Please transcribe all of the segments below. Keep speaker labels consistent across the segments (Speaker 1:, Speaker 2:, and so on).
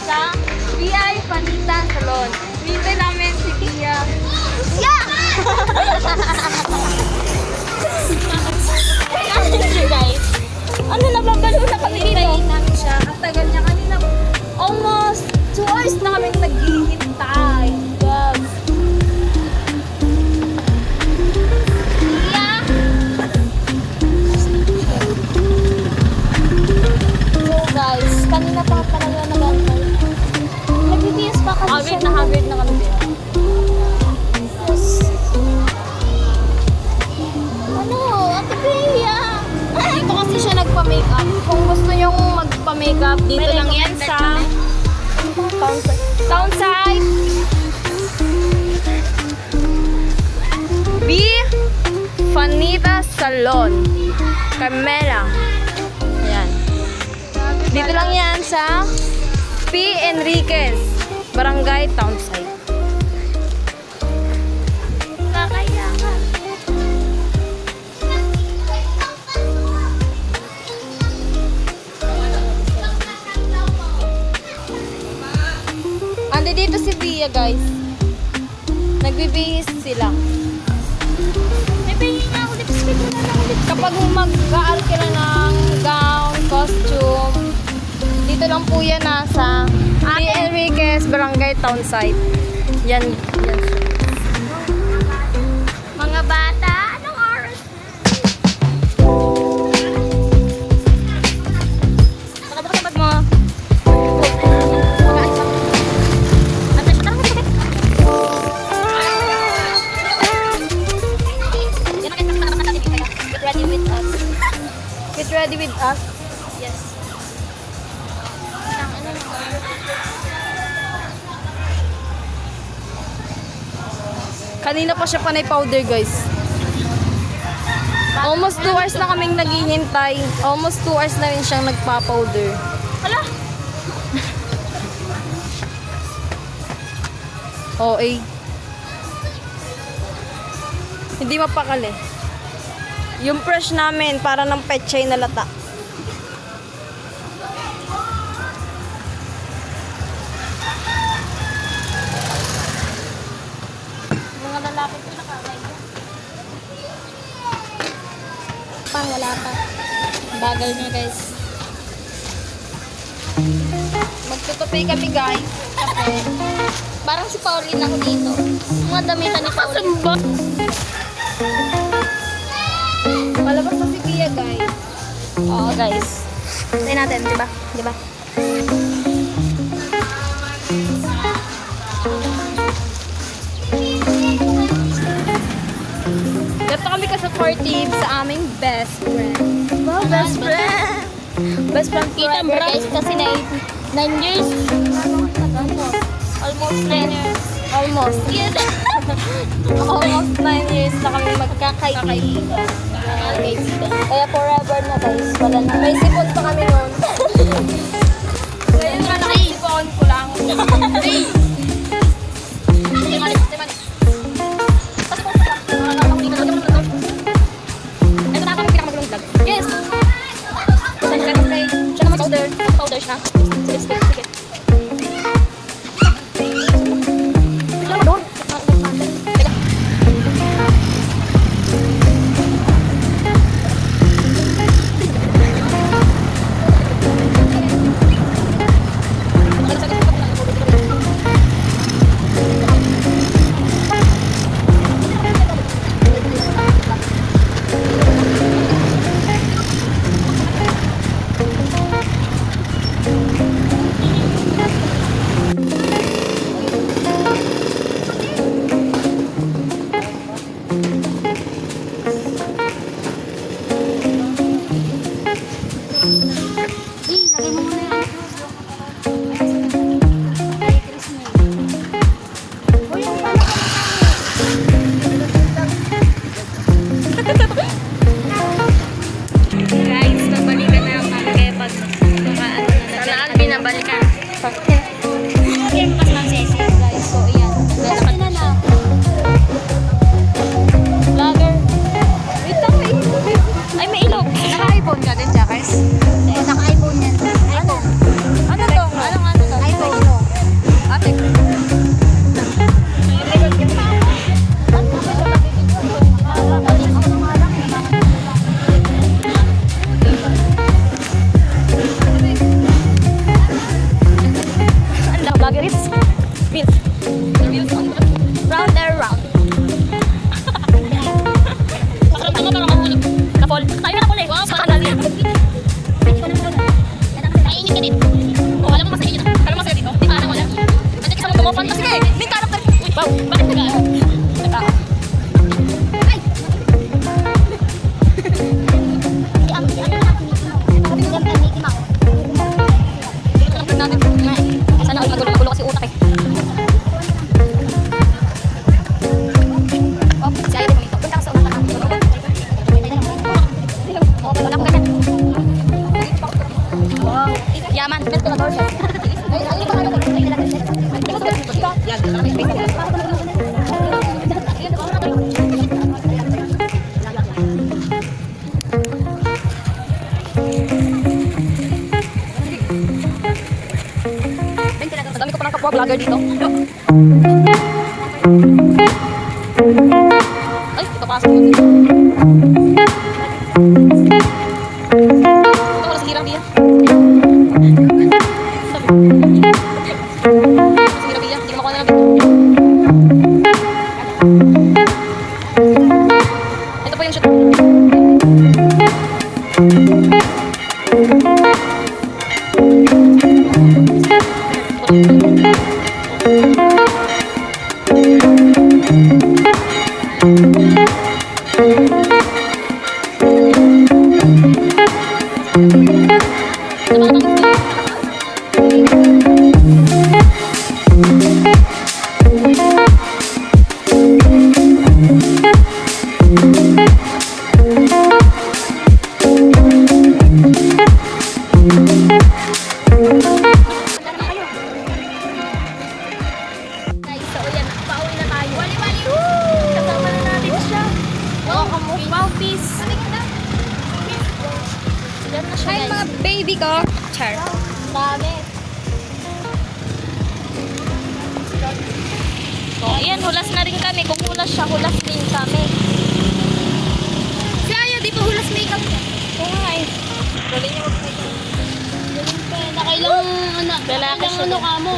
Speaker 1: sa VI Vanita Salon. Hintay namin si Kia. Yeah! Guys, ano, nababalo na kami dito. Hintayin namin siya. Ang tagal niya kanina. Almost 2 hours na kami naghihintay. Yes. Yeah. So guys, kanina pa pala yun nag-antay. Nag-BTS pa kasi siya. Haggard na kami din. Yes. Ano? Ate Bea. Dito kasi siya nagpa-makeup. Kung gusto nyong magpa-makeup, dito lang yan sa Townside. B. Vanita Salon. Carmela. Ayan. Dito lang yan sa P. Enriquez, Barangay Townside. Kakaya ka. Andi dito si Pia, guys. Nagbibihis sila. May bihis na ako lipstick. Kapag mag-aalkila ng gown, costume, dito lang po yan nasa P. Enriquez, Barangay Townside. Yan. Mga bata, anong oras? Nakabakabag mo. Get ready with us. Yes. Kanina pa siya panay powder, guys. Almost 2 hours na kaming naghihintay. Almost 2 hours na rin siyang nagpa-powder. Hala! OA. Hindi mapakali. Yung brush namin, para ng petchay na lata. Mga lalaki ko nakakay. Wala pa. Bagal niya, guys. Magtutupi kami, guys. Kasi, parang si Pauline ako dito. Mga damitan ni Pauline. Palabas na si Pia, guys. Oo, guys. Try natin, diba? Diba? Gato kami ka-supportive sa aming best friend. Wow, best friend! Best friend
Speaker 2: Kita
Speaker 1: forever,
Speaker 2: guys kasi 9 years.
Speaker 1: Almost 9 years. Almost. Yes. Almost 9 years na kami magkakaibigan. Kaya forever na, guys. Wala na. May sipon pa kami noon. Ngayon nga nakasipon ko lang. Yes. Siya naman powder. Powder siya. Sige.
Speaker 2: Naka-iPhone yan. iPhone. Ano to? Anong to? iPhone. ate. Sa kanal yan. Mainit ka din. Oh, alam mo mas init. Alam mo mas dito. Di ba alam wala? Nandiyan ka sa mga tumofan. Sige, main character. Uy, wow. Bakit ka? Sana all magulo kasi utak eh. Oh, si Aya dito. Punta ka sa utak. Oh, wala ko ganyan. Wow. Yaman. Dami ko pa ng kapwa vlogger dito. Ay, ito pasok mo dito. Ito wala sa hirang diya. Sa hirang diya, hindi ko makuha na lang. Ito po yung shoot. Guys, so yan, pauwi na tayo. Wali-wali! Woo! Kasama na natin siya. Wow, wow, peace. Diyan na siya,
Speaker 1: Hi
Speaker 2: guys.
Speaker 1: mga baby ko. Char.
Speaker 2: Dami. Oh, ayan, hulas na rin kami. Kung hulas siya, hulas din kami.
Speaker 1: Si Aya, di pa hulas makeup niya.
Speaker 2: Oo nga eh. Galing niya mag-makeup. Nakailang, lalaki siya. Ano ka mo?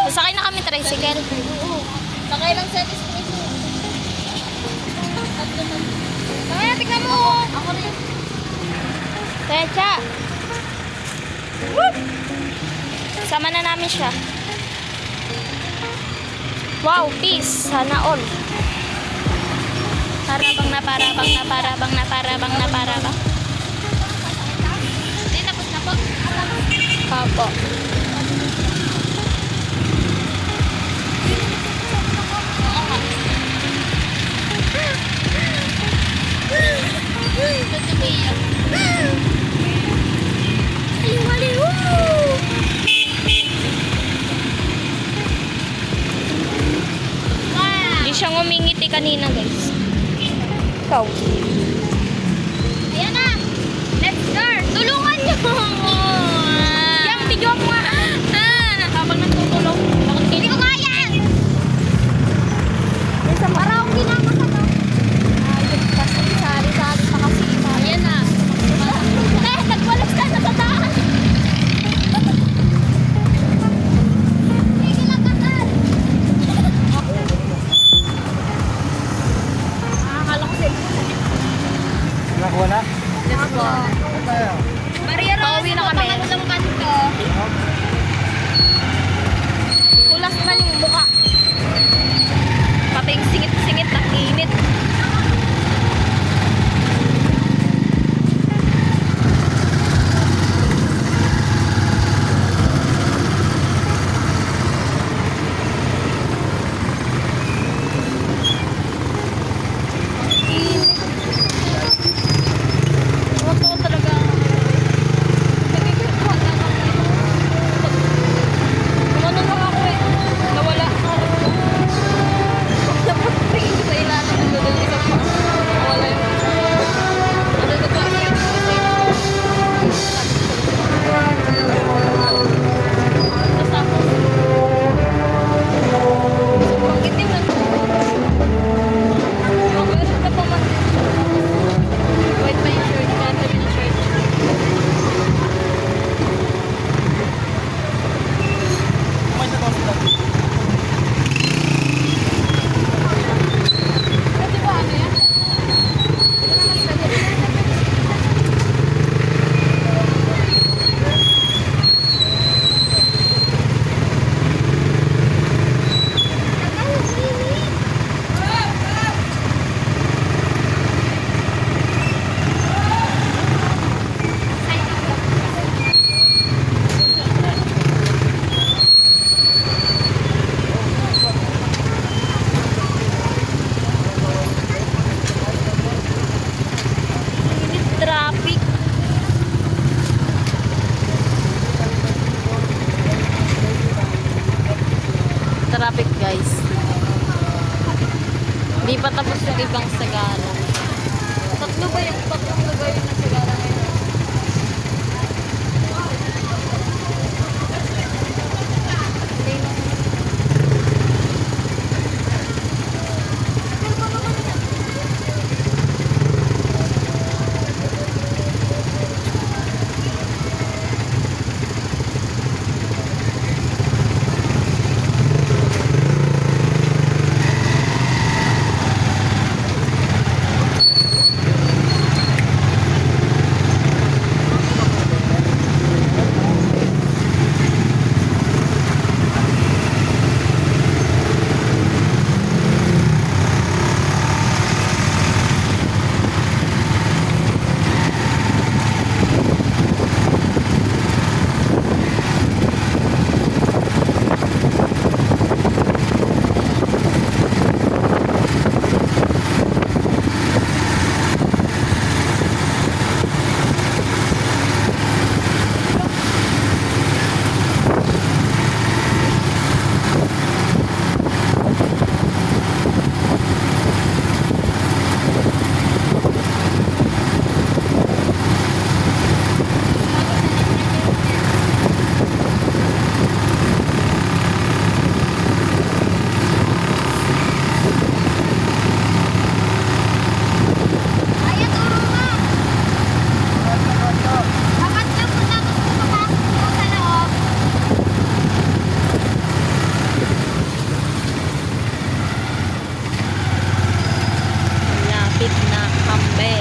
Speaker 2: Sakay na kami tricycle.
Speaker 1: Nakailang seconds po ito. Aya, tignan mo.
Speaker 2: Ako rin. Techa. Sama na namin siya. Wow, peace. Sana all. Parabang na parabang na parabang na parabang na parabang.
Speaker 1: Hindi, tapos na po.
Speaker 2: Papo. Hindi siya ngumingiti kanina, guys. Ikaw.
Speaker 1: Ayan na. Let's go. Tulungan niyo. Yang video mo nga.
Speaker 2: Habang nagtutulong.
Speaker 1: Hindi ko kaya. Para akong ginama ka to. Sari-sari pa kasi. Ayan na. Nagwalas ka na sa taas. Sige lang kasal. Akala ko sa'yo.
Speaker 3: Nakuha na?
Speaker 1: Let's go. Maria Rose,
Speaker 2: Pauwi na kami.
Speaker 1: Ng kanto.
Speaker 2: Kulas na yung mukha. Pati yung singit-singit na init. Totoo talaga. Ano lang ako eh. Nawala pa tapos yung ibang sagala. Tatlo ba yung sagala ngayon? Lapit na kambe.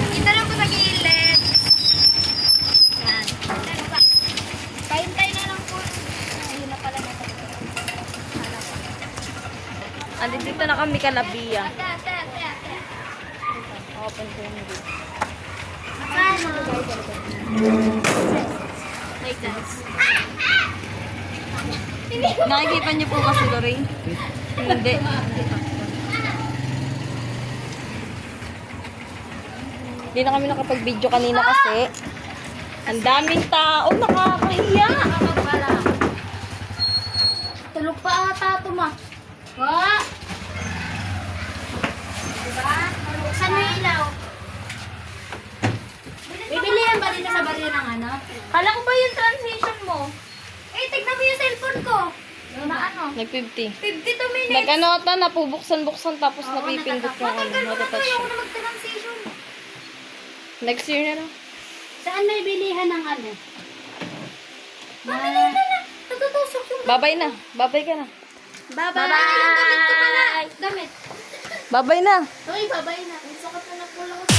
Speaker 1: Ito lang po sa gilid. Yan. Kain-kain na lang po. Ayun na pala na.
Speaker 2: Andi dito na kami kalabiya.
Speaker 1: Ate.
Speaker 2: Open ko yung video.
Speaker 1: Paano?
Speaker 2: Like this. Nakikita niyo po kasi, Lorraine? Hindi. Hindi na kami nakapag-video kanina kasi ang daming tao, nakakahiya.
Speaker 1: Tulog pa ata ito, ma. Wa? Diba? Buksan mo yung ilaw. Bibilihan ba dito sa baryo ng ano?
Speaker 2: Kala ko ba yung transition mo?
Speaker 1: Eh, tignan mo yung cellphone ko. Na ano?
Speaker 2: Nag-50.
Speaker 1: 52 minutes.
Speaker 2: Nag-ano ata, napubuksan-buksan tapos napipindot yung ano,
Speaker 1: Matagal
Speaker 2: natatouch
Speaker 1: ayaw
Speaker 2: siya.
Speaker 1: ko na mag-transition.
Speaker 2: Next year na lang.
Speaker 1: Saan may bilihan ng ano? Pamili na na. Natutusok yung...
Speaker 2: Babay na. Babay ka na.
Speaker 1: Bye-bye. Yung damit ko pala. Damit.
Speaker 2: Babay na.
Speaker 1: Uy, bye-bye na. Ang sakit na ng pulang.